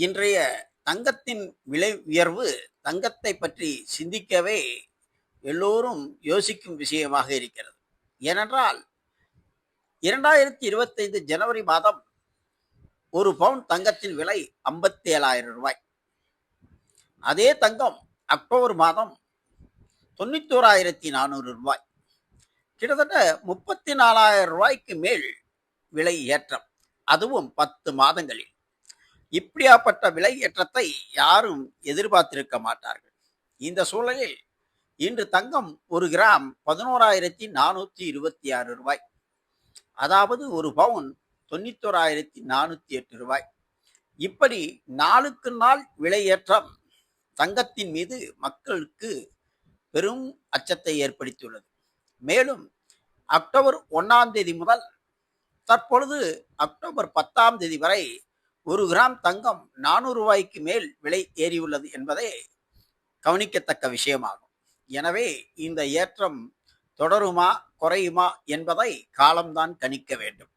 இன்றைய தங்கத்தின் விலை உயர்வு தங்கத்தை பற்றி சிந்திக்கவே எல்லோரும் யோசிக்கும் விஷயமாக இருக்கிறது. ஏனென்றால் 2025 ஜனவரி மாதம் ஒரு பவுன் தங்கத்தின் விலை 57,000 ரூபாய். அதே தங்கம் அக்டோபர் மாதம் 91,400 ரூபாய். கிட்டத்தட்ட 34,000 ரூபாய்க்கு மேல் விலை ஏற்றம், அதுவும் 10 மாதங்களில். இப்படியாப்பட்ட விலை ஏற்றத்தை யாரும் எதிர்பார்த்திருக்க மாட்டார்கள். இந்த சூழலில் இன்று தங்கம் ஒரு கிராம் 11,426 ரூபாய், அதாவது ஒரு பவுன் 91,408 ரூபாய். இப்படி நாளுக்கு நாள் விலை ஏற்றம் தங்கத்தின் மீது மக்களுக்கு பெரும் அச்சத்தை ஏற்படுத்தியுள்ளது. மேலும் அக்டோபர் 1ஆம் தேதி முதல் தற்பொழுது அக்டோபர் 10ஆம் தேதி வரை ஒரு கிராம் தங்கம் 400 ரூபாய்க்கு மேல் விலை ஏறியுள்ளது என்பதே கவனிக்கத்தக்க விஷயமாகும். எனவே இந்த ஏற்றம் தொடருமா குறையுமா என்பதை காலம்தான் கணிக்க வேண்டும்.